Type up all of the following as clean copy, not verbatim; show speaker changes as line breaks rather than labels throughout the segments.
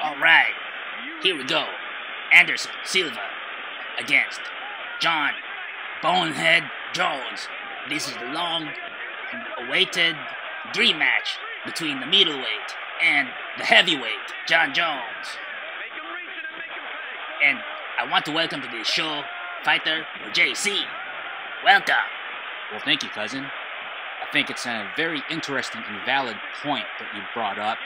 Alright, here we go. Anderson Silva against Jon Bonehead Jones. This is the long and awaited dream match between the middleweight and the heavyweight, Jon Jones. And I want to welcome to this show fighter JC. Welcome.
Well, thank you, cousin. I think it's a very interesting and valid point that you brought up.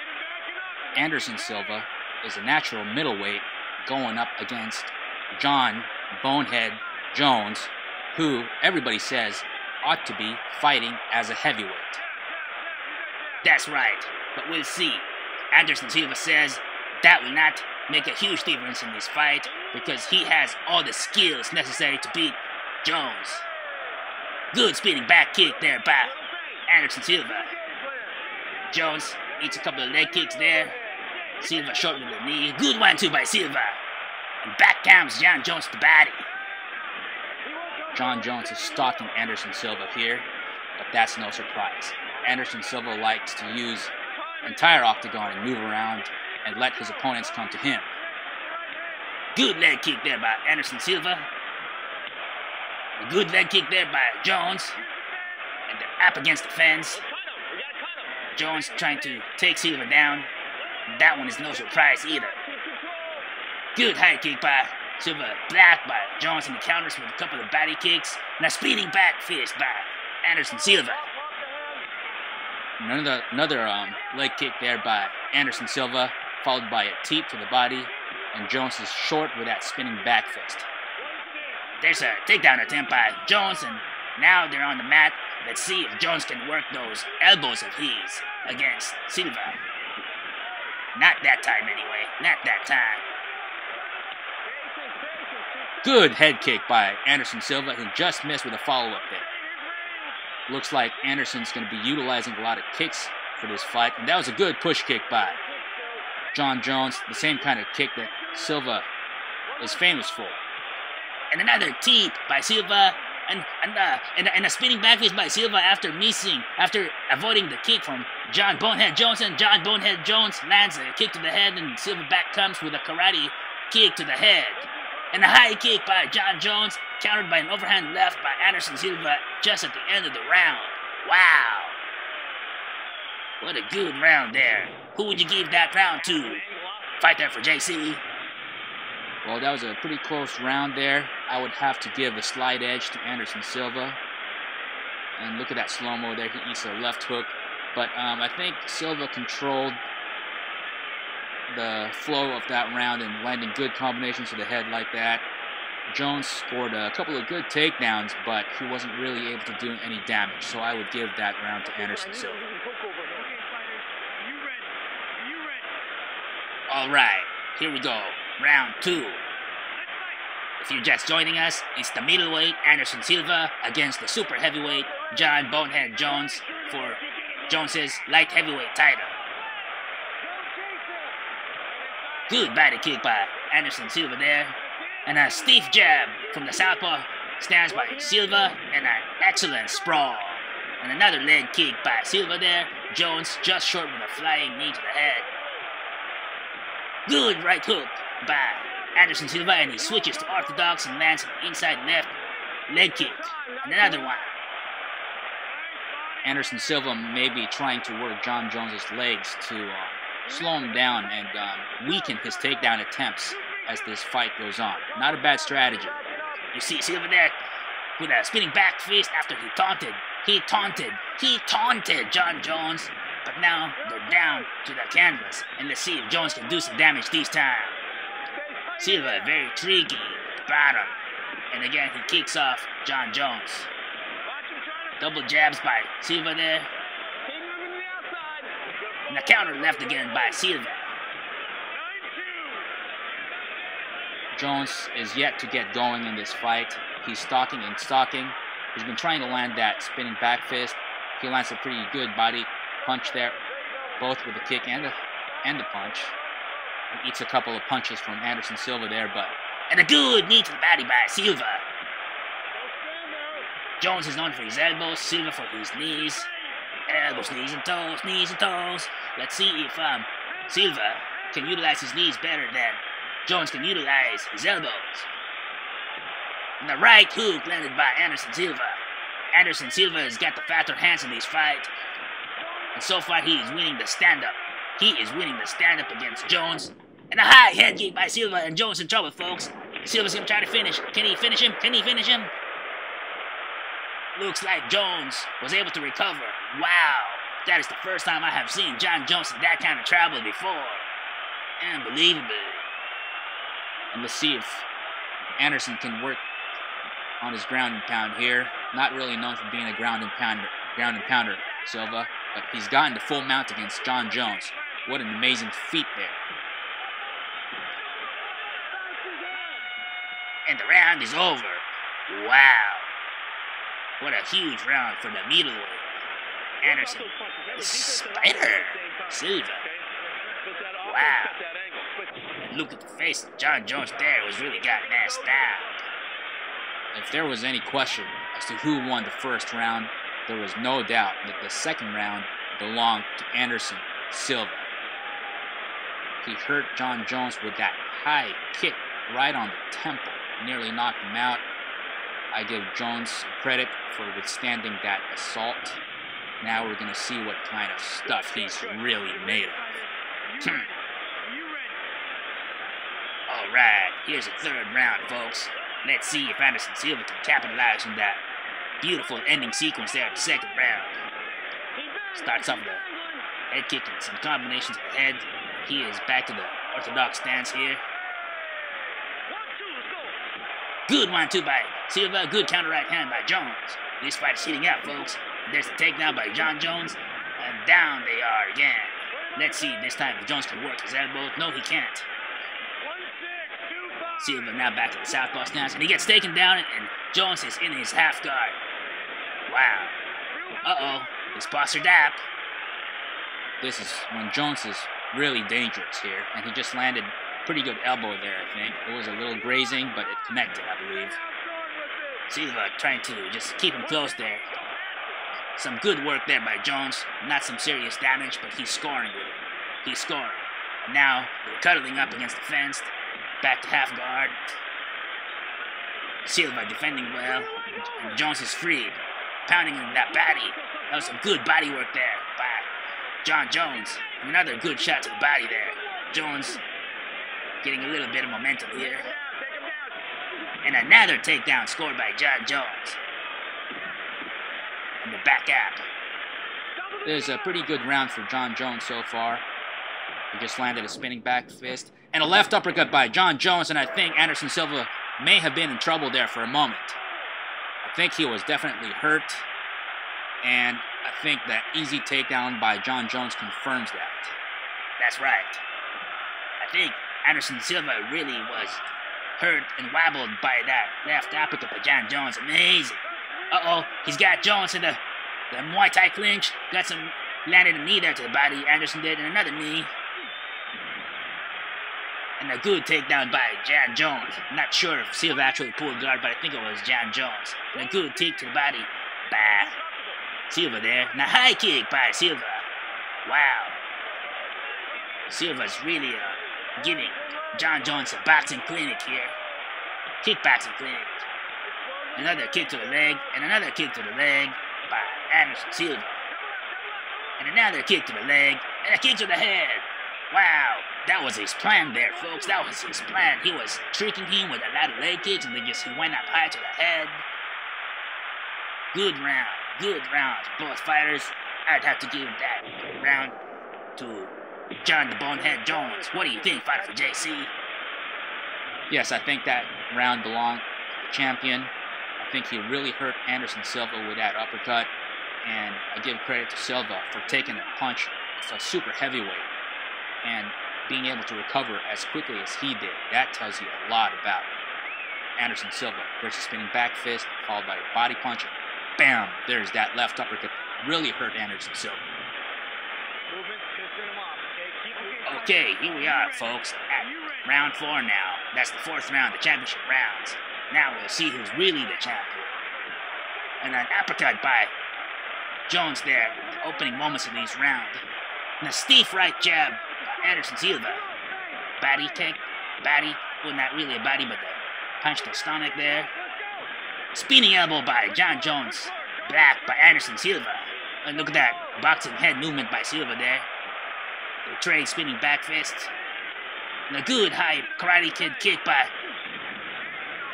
Anderson Silva is a natural middleweight going up against Jon Bonehead Jones, who everybody says ought to be fighting as a heavyweight.
That's right, but we'll see. Anderson Silva says that will not make a huge difference in this fight because he has all the skills necessary to beat Jones. Good spinning back kick there by Anderson Silva. Jones eats a couple of leg kicks there. Silva short with the knee. Good 1-2 by Silva. And back comes Jon Jones to the body.
Jon Jones is stalking Anderson Silva here, but that's no surprise. Anderson Silva likes to use entire octagon and move around and let his opponents come to him.
Good leg kick there by Anderson Silva. A good leg kick there by Jones. And they're up against the fence. Jones trying to take Silva down. That one is no surprise either. Good high kick by Silva, blocked by Jones in the counters with a couple of body kicks. And a spinning back fist by Anderson Silva.
Another leg kick there by Anderson Silva, followed by a teep to the body, and Jones is short with that spinning back fist.
There's a takedown attempt by Jones, and now they're on the mat. Let's see if Jones can work those elbows of his against Silva. Not that time anyway, not that time.
Good head kick by Anderson Silva, who just missed with a follow-up there. Looks like Anderson's going to be utilizing a lot of kicks for this fight, and that was a good push kick by Jon Jones, the same kind of kick that Silva is famous for.
And another teep by Silva, and a spinning back fist by Silva after avoiding the kick from Jon Bonehead Jones, and Jon Bonehead Jones lands a kick to the head, and Silva back comes with a karate kick to the head. And a high kick by Jon Jones, countered by an overhand left by Anderson Silva just at the end of the round. Wow. What a good round there. Who would you give that round to? Fight there for JC.
Well, that was a pretty close round there. I would have to give the slight edge to Anderson Silva. And look at that slow-mo there. He eats a left hook. But I think Silva controlled the flow of that round and landing good combinations to the head like that. Jones scored a couple of good takedowns, but he wasn't really able to do any damage. So I would give that round to Anderson Silva.
Alright, here we go. Round 2. If you're just joining us, it's the middleweight Anderson Silva against the super heavyweight Jon Bonehead Jones for Jones's light heavyweight title. Good body kick by Anderson Silva there. And a stiff jab from the southpaw stance by Silva, and an excellent sprawl. And another leg kick by Silva there. Jones just short with a flying knee to the head. Good right hook by Anderson Silva, and he switches to orthodox and lands an inside left leg kick. And another one.
Anderson Silva may be trying to work Jon Jones' legs to slow him down and weaken his takedown attempts as this fight goes on. Not a bad strategy.
You see Silva there with a spinning back fist after he taunted Jon Jones. But now they're down to the canvas, and let's see if Jones can do some damage this time. Silva very tricky at the bottom, and again he kicks off Jon Jones. Double jabs by Silva there. And the counter left again by Silva.
Jones is yet to get going in this fight. He's stalking and stalking. He's been trying to land that spinning back fist. He lands a pretty good body punch there, both with the kick and the punch. He eats a couple of punches from Anderson Silva there, but...
And a good knee to the body by Silva. Jones is known for his elbows, Silva for his knees. Elbows, knees and toes, knees and toes. Let's see if Silva can utilize his knees better than Jones can utilize his elbows. And the right hook landed by Anderson Silva. Anderson Silva has got the faster hands in this fight. And so far he is winning the stand-up. He is winning the stand-up against Jones. And a high head kick by Silva, and Jones in trouble, folks. Silva's gonna try to finish. Can he finish him? Can he finish him? Looks like Jones was able to recover. Wow. That is the first time I have seen Jon Jones in that kind of trouble before. Unbelievable.
And let's see if Anderson can work on his ground and pound here. Not really known for being a ground and pounder, Silva, but he's gotten the full mount against Jon Jones. What an amazing feat there.
And the round is over. Wow. What a huge round for the middleweight. Anderson, Spider, Silva. Wow. And look at the face of Jon Jones there. It was really got messed up.
If there was any question as to who won the first round, there was no doubt that the second round belonged to Anderson Silva. He hurt Jon Jones with that high kick right on the temple, nearly knocked him out. I give Jones credit for withstanding that assault. Now we're going to see what kind of stuff he's really made of.
Alright, here's the third round, folks. Let's see if Anderson Silva can capitalize on that beautiful ending sequence there in the second round. Starts off with a head kick and some combinations of the head. He is back to the orthodox stance here. Good 1-2 by Silva. Good counter right hand by Jones. This fight is heating up, folks. And there's the takedown by Jon Jones. And down they are again. Let's see this time if Jones can work his elbow. No, he can't. Silva now back to the southpaw stance. And he gets taken down, and Jones is in his half guard. Wow. Uh-oh. His posture dap.
This is when Jones is really dangerous here. And he just landed pretty good elbow there, I think. It was a little grazing, but it connected, I believe.
Silva trying to just keep him close there. Some good work there by Jones. Not some serious damage, but he's scoring with it. He's scoring. And now they're cuddling up against the fence. Back to half guard. Silva defending well. And Jones is freed. Pounding in that body. That was some good body work there by Jon Jones. And another good shot to the body there. Jones getting a little bit of momentum here. And another takedown scored by Jon Jones. And the back up.
There's a pretty good round for Jon Jones so far. He just landed a spinning back fist. And a left uppercut by Jon Jones. And I think Anderson Silva may have been in trouble there for a moment. I think he was definitely hurt. And I think that easy takedown by Jon Jones confirms that.
That's right. I think Anderson Silva really was hurt and wobbled by that left uppercut by Jon Jones. Amazing. Uh-oh, he's got Jones in the Muay Thai clinch. Got some, landed a knee there to the body. Anderson did, and another knee. And a good takedown by Jon Jones. I'm not sure if Silva actually pulled guard, but I think it was Jon Jones. And a good kick to the body by Silva there. And a high kick by Silva. Wow. Silva's really giving Jon Jones a boxing clinic here. Kickboxing clinic. Another kick to the leg, and another kick to the leg by Anderson Silva. And another kick to the leg, and a kick to the head. Wow, that was his plan there, folks. That was his plan. He was tricking him with a lot of leg kicks, and then he went up high to the head. Good round. Good round. Both fighters. I'd have to give that round to Jon the Bonehead Jones. What do you think, fighter for JC?
Yes, I think that round belonged to the champion. I think he really hurt Anderson Silva with that uppercut. And I give credit to Silva for taking a punch. It's a super heavyweight. And being able to recover as quickly as he did. That tells you a lot about Anderson Silva. There's a spinning back fist, followed by a body punch. Bam! There's that left uppercut. Really hurt Anderson Silva.
Okay, here we are, folks, at round 4 now. That's the 4th round, the championship rounds. Now we'll see who's really the champion. And an uppercut by Jones there, the opening moments of these rounds. And a stiff right jab by Anderson Silva. Body kick. Body. Well, not really a body, but the punch to the stomach there. Spinning elbow by Jon Jones. Black by Anderson Silva. And look at that boxing head movement by Silva there. The trade spinning back fist. And a good high Karate Kid kick by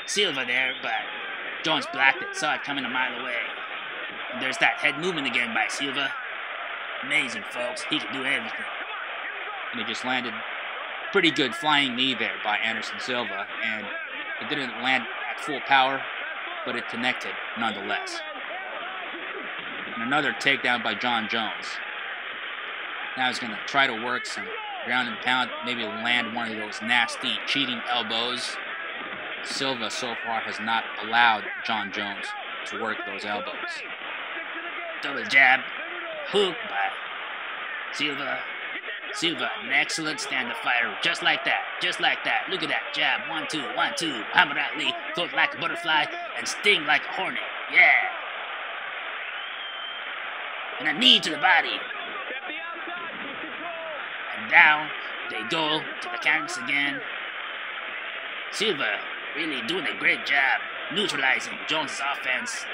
Silva there, but Jones blocked it, saw it coming a mile away. And there's that head movement again by Silva. Amazing, folks. He can do everything.
And he just landed a pretty good flying knee there by Anderson Silva, and it didn't land at full power, but it connected nonetheless. And another takedown by Jon Jones. Now he's going to try to work some ground and pound, maybe land one of those nasty cheating elbows. Silva so far has not allowed Jon Jones to work those elbows.
Double jab, hook by Silva. Silva, an excellent stand-up fighter, just like that, just like that. Look at that jab, 1-2, 1-2. Muhammad Ali float like a butterfly and sting like a hornet. Yeah. And a knee to the body. And down they go to the canvas again. Silva really doing a great job neutralizing Jones' offense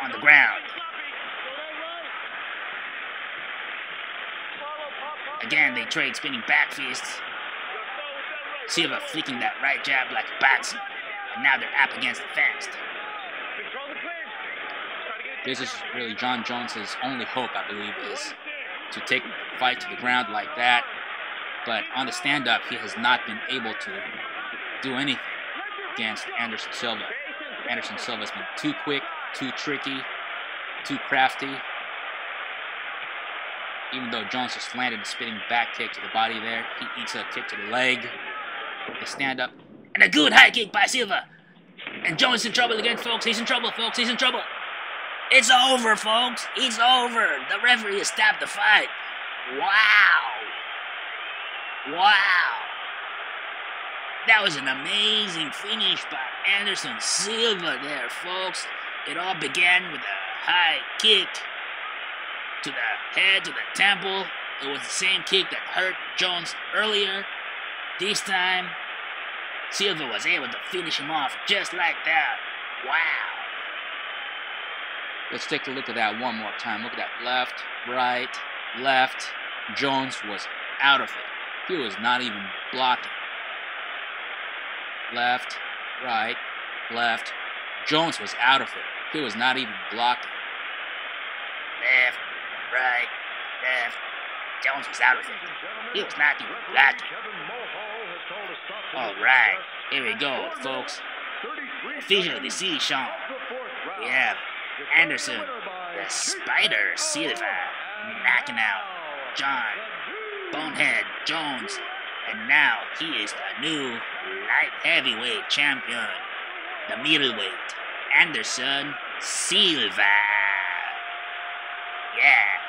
on the ground. Again, they trade spinning back fists. Silva flicking that right jab like a boxer. And now they're up against the fence.
This is really Jon Jones' only hope, I believe, is to take the fight to the ground like that. But on the stand-up, he has not been able to do anything against Anderson Silva. Anderson Silva has been too quick, too tricky, too crafty. Even though Jones just landed a spinning back kick to the body there, he eats a kick to the leg. The stand-up.
And a good high kick by Silva. And Jones in trouble again, folks. He's in trouble, folks. He's in trouble. It's over, folks. It's over. The referee has stopped the fight. Wow. Wow. That was an amazing finish by Anderson Silva there, folks. It all began with a high kick to the head, to the temple. It was the same kick that hurt Jones earlier. This time, Silva was able to finish him off just like that. Wow.
Let's take a look at that one more time. Look at that left, right, left. Jones was out of it. He was not even blocking. Left, right, left. Jones was out of it. He was not even blocking.
Left, right, left. Jones was out of it. He was not even blocking. Alright, here we go, folks. Official decision. We have Anderson, the Spider Silva, knocking out Jon Bonehead Jones. And now he is the new light heavyweight champion, the middleweight Anderson Silva. Yeah.